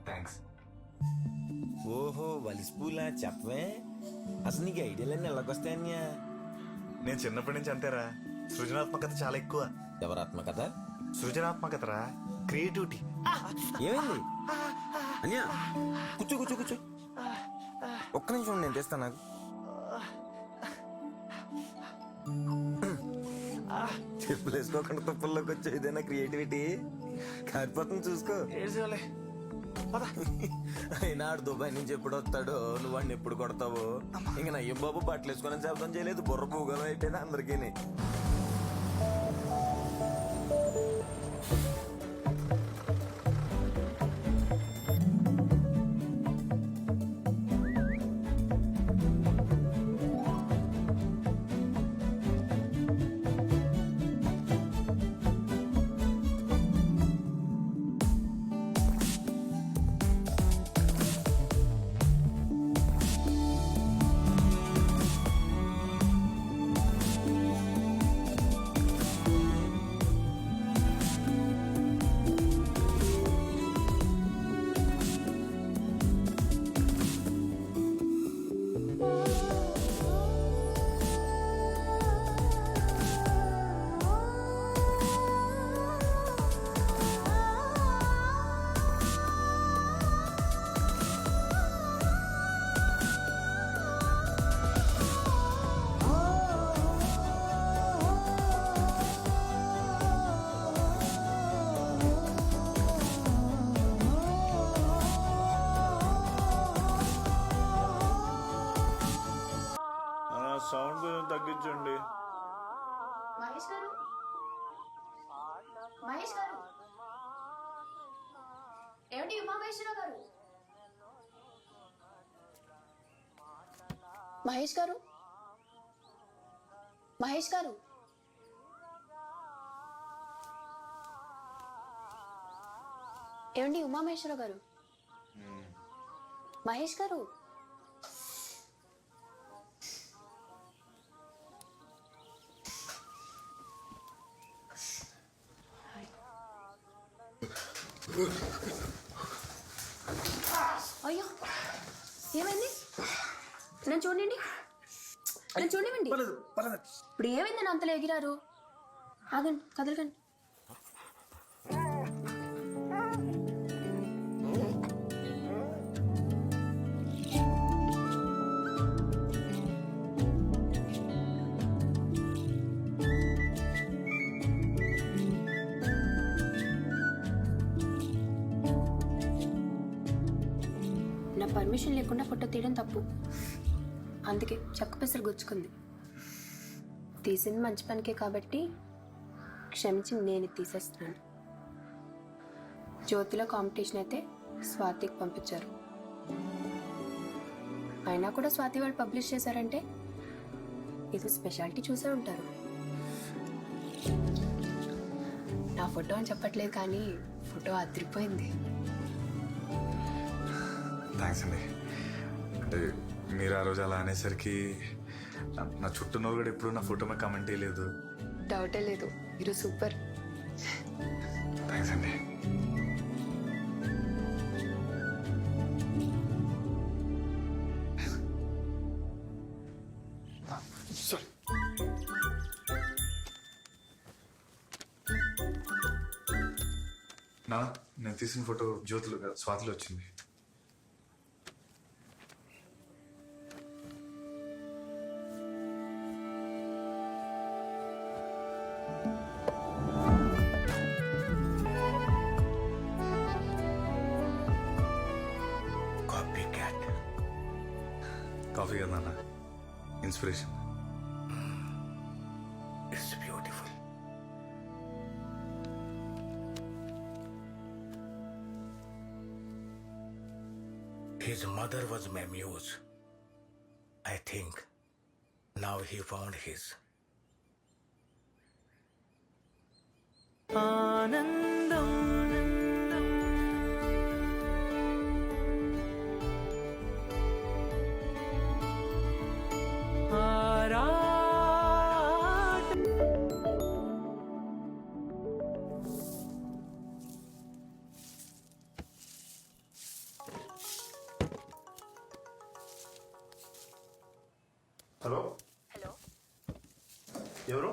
Thanks. ఓహో వలిసిపూలా చెప్పవే. అసలు నీకు ఐడియాలన్నీ ఎలాగొస్తాయన్యా? నేను చిన్నప్పటి నుంచి అంతేరా, సృజనాత్మకత చాలా ఎక్కువ. ఎవరాత్మకథ? సృజనాత్మకతరా, క్రియేటివిటీ. ఏమైంది అన్యా? కూర్చో కూర్చో కూర్చో, ఒక్క నిమిషం నేను తెస్తాను నాకు. చెప్పులు వేసుకోకుండా తుప్పల్లోకి వచ్చే ఇదేనా క్రియేటివిటీ? కారిపోతుంది చూసుకో. అయినా ఆడు దుబాయ్ నుంచి ఎప్పుడు వస్తాడో, నువ్వు వాడిని ఎప్పుడు కొడతావో. ఇంక నయ్యం బాబు బట్టలు వేసుకొని శబ్దం చేయలేదు, బుర్ర భూగోళం అయిపోయింది అందరికీ. సౌండ్ కొంచెం తగ్గించండి. మహేష్ గారు, మహేష్ గారు, ఏమిటి ఉమామహేశ్వరరావు గారు? మహేష్ గారు, మహేష్ గారు, ఏమండి ఉమామహేశ్వరరావు గారు? మహేష్ గారు, అయ్యో ఏమైంది? నన్ను చూడండి, నన్ను చూడండి. ఇప్పుడు ఏమైంది? నన్ను అంతలో ఎగిరారు. ఆగండి, కదలకండి. నా పర్మిషన్ లేకుండా ఫోటో తీయడం తప్పు, అందుకే చెక్క పెసరు గుచ్చుకుంది. తీసింది మంచి పనికే కాబట్టి క్షమించి నేను తీసేస్తున్నాను. జ్యోతిలో కాంపిటీషన్ అయితే స్వాతికి పంపించారు. అయినా కూడా స్వాతి వాళ్ళు పబ్లిష్ చేశారంటే ఇది స్పెషాలిటీ చూసే ఉంటారు. నా ఫోటో అని చెప్పట్లేదు కానీ ఫోటో అదిరిపోయింది. థ్యాంక్స్ అండి. అంటే మీరు ఆ రోజు అలా అనేసరికి నా చుట్టూ కూడా ఎప్పుడు నా ఫోటో మీద కామెంట్ చేయలేదు. డౌటే లేదు, మీరు సూపర్. థ్యాంక్స్ అండి. నా నేను తీసిన ఫోటో జ్యోతిలో స్వాతిలో వచ్చింది. కాఫీ కదా నాన్న, inspiration. It's beautiful. His mother was my muse. I think now he found his. ఆనందం హలో హలో, ఎవరు?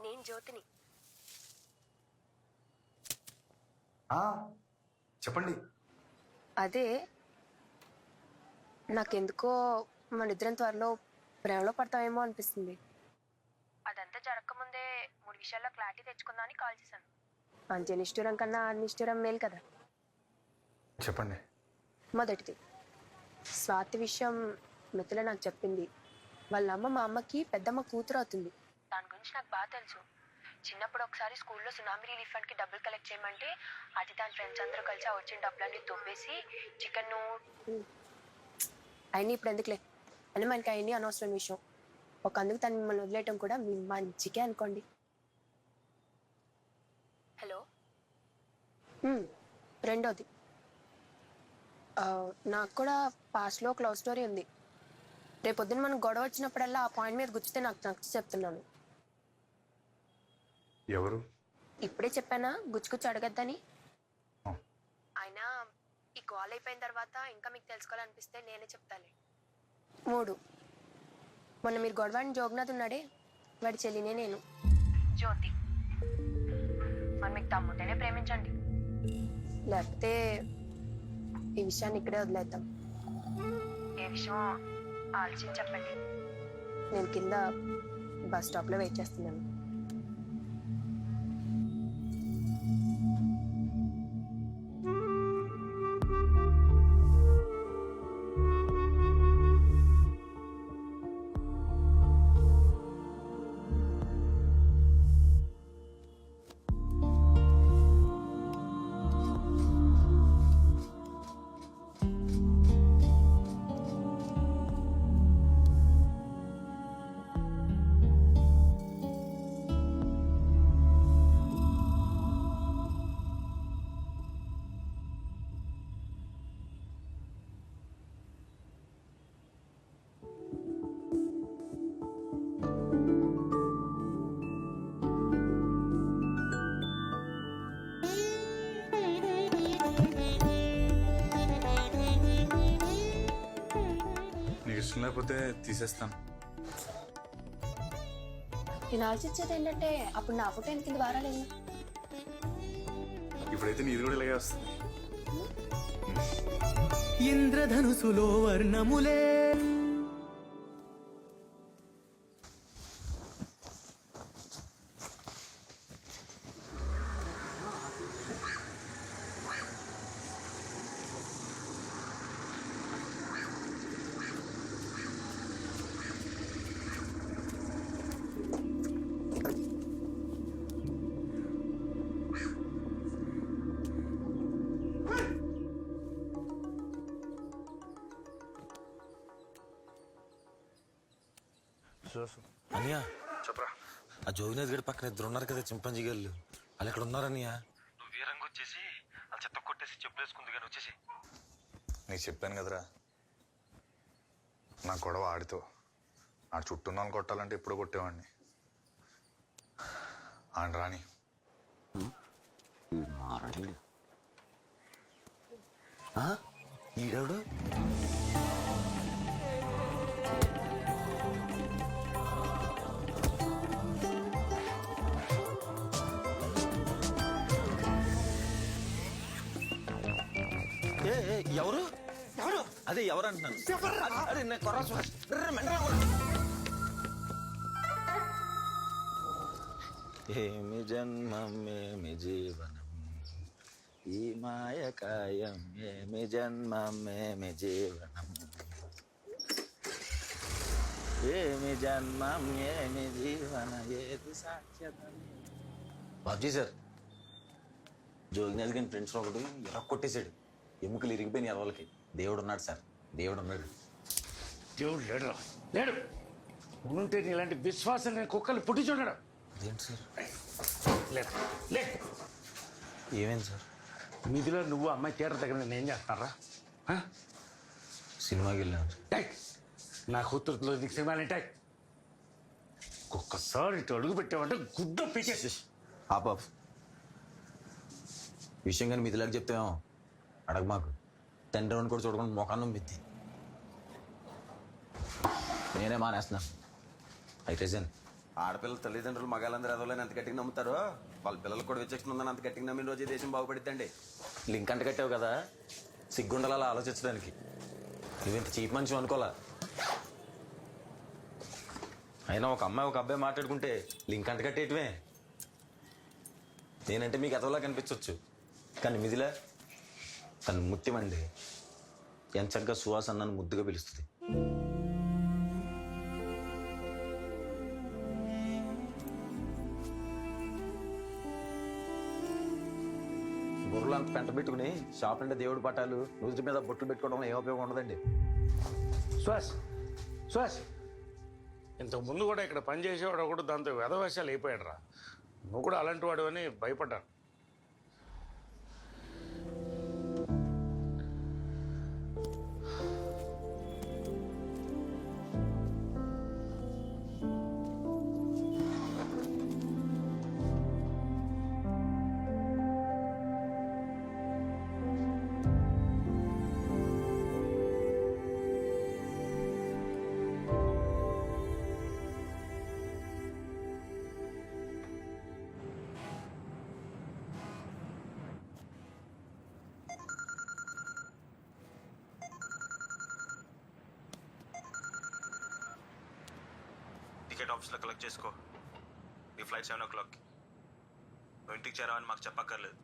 నేను జ్యోతిని. చెప్పండి. అదే, నాకెందుకో మన ఇద్దరం త్వరలో ప్రేమలో పడతామేమో అనిపిస్తుంది. అదంతా జరగకముందే 3 విషయాల్లో క్లారిటీ తెచ్చుకుందామని కాల్ చేశాను. అంత్య నిష్ఠురం కన్నా నిష్ఠురం మేలు కదా. చెప్పండి. మొదటిది, స్వాతి విషయం మిత్రులు నాకు చెప్పింది. వాళ్ళ అమ్మ మా అమ్మకి పెద్దమ్మ కూతురు అవుతుంది. దాని గురించి నాకు బాగా తెలుసు. చిన్నప్పుడు ఒకసారి స్కూల్లో సునామీ రిలీఫ్ ఫండ్కి డబ్బులు కలెక్ట్ చేయమంటే అది దాని ఫ్రెండ్స్ అందరూ కలిసి ఆ వచ్చిన డబ్బులన్నీ తొవ్వేసి చికెన్ అయినా ఇప్పుడు ఎందుకులే అని మనకి అయినా అనవసరం విషయం. ఒక అందుకు తను మిమ్మల్ని వదిలేయటం కూడా మీ మంచికే అనుకోండి. హలో, రెండోది, నాకు కూడా పాస్ట్లో ఒక లవ్ స్టోరీ ఉంది. రేపొద్దున మనం గొడవ వచ్చినప్పుడల్లా ఆ పాయింట్ మీద గుచ్చితే నాకు నచ్చి చెప్తున్నాను. ఎవరు? ఇప్పుడే చెప్పానా గుచ్చుగుచ్చి అడగద్దని. ఆ. అయినా ఈ కాల్ అయిపోయిన తర్వాత ఇంకా మీకు తెలుసుకోవాలనిపిస్తే నేనే చెప్తాలే. 3, మొన్న మీరు గొడవని జోగ్నాథ్ ఉన్నాడే, వాడి చెల్లినే నేను, జ్యోతి. మరి మీకు తమ్ముంటేనే ప్రేమించండి, లేకపోతే ఈ విషయాన్ని ఇక్కడే వదిలేద్దాం. ఏ విషయం ఆలోచించి చెప్పండి. నేను కింద బస్ స్టాప్లో వెయిట్ చేస్తున్నాను. నీకు ఇష్టం లేకపోతే తీసేస్తాను. నేను ఆలోచించేది ఏంటంటే అప్పుడు నా ఫోటో ఎందుకు కింద వారాలేదు. ఇప్పుడైతే నీది కూడా ఇలాగే వస్తుంది. ఇంద్రధనుసులో వర్ణములే. అనియా, చెప్పరా. ఆ జోగినాథ్ గడి పక్కన ఇద్దరు ఉన్నారు కదా చింపాంజీ గారు, వాళ్ళు ఎక్కడ ఉన్నారనియా? నువ్వు వీరంగా వచ్చేసి వాళ్ళు చెత్త కొట్టేసి చెప్పులేసుకుంది కానీ వచ్చేసి. నీకు చెప్పాను కదరా, నా గొడవ ఆడితో. ఆడు చుట్టూ వాళ్ళని కొట్టాలంటే ఎప్పుడో కొట్టేవాడిని. ఆడ రాని. ఈడెవడు? ఎవరు ఎవరు? అదే ఎవరు అంటున్నాను. అరే నేను కొర్ర సురేష్. ఏమి జన్మం ఏమి జీవనం ఈ మాయకాయం, ఏమి జన్మం ఏమి జీవనం, ఏమి జన్మం ఏమి జీవన ఏది సాక్ష్యతం. బాబ్జీ సార్, జోగినాథ్ గారి ఫ్రెండ్స్ ఒకటి ఎలా కొట్టేశాడు. ఎముకలు ఇరిగిపోయినాయి వాళ్ళకి. దేవుడు ఉన్నాడు సార్, దేవుడు ఉన్నాడు. దేవుడు లేడు, లేడు. ఉంటే ఇలాంటి విశ్వాసం లేని కుక్కలు పుట్టి చూడడం. అదేంటి సార్? లేదు లేదు. ఏమైంది సార్? నిధిలో నువ్వు అమ్మాయి థియేటర్ దగ్గర నేను ఏం చేస్తున్నారా? సినిమాకి వెళ్ళాను. నా కూతురులో నీకు సినిమాలు ఏంటాయి? ఒక్కసారి ఇటు అడుగు పెట్టావంటే గుడ్డ పీకేసి. పాప విషయం కానీ మిథిలాకి చెప్తామేమో. అడగ మాకు. తండ్రి కూడా చూడకుండా మొఖాన్నం పెద్ది. నేనే మానేస్తున్నా అయితే జన్ ఆడపిల్లల తల్లిదండ్రులు మగాళ్ళందరూ ఎదవలని ఎంత గట్టిగా నమ్ముతారో వాళ్ళ పిల్లలకు కూడా విచక్షణ ఉందని అంత గట్టిగా నమ్మిన రోజే దేశం బాగుపడిద్దండి. లింక్ అంట కట్టావు కదా సిగ్గుండాలి అలా ఆలోచించడానికి. నువ్వింత చీప్ మనిషి అనుకోలా. అయినా ఒక అమ్మాయి ఒక అబ్బాయి మాట్లాడుకుంటే లింక్ అంట కట్టేయటమే. నేనంటే మీకు ఎదవలా కనిపించవచ్చు, కానీ మిదిలా తను ముత్యమండి. ఎంత చక్కగా సుహాస్ అన్నను ముద్దుగా పిలుస్తుంది. బుర్రలు అంత పెంట పెట్టుకుని షాప్ అంటే దేవుడి పటాలు రోజు మీద బొట్లు పెట్టుకోవడం ఏ ఉపయోగం ఉండదండి. శ్వాస్ శ్వాస్ ఇంతకు ముందు కూడా ఇక్కడ పనిచేసేవాడు ఒకడు దాంతో వెధవేషాలు అయిపోయాడు రా. నువ్వు కూడా అలాంటి వాడు అని భయపడ్డాను. టికెట్ ఆఫీస్లో కలెక్ట్ చేసుకో. నీ ఫ్లైట్ 7 o'clock. నువ్వు ఇంటికి చేరావని మాకు చెప్పక్కర్లేదు.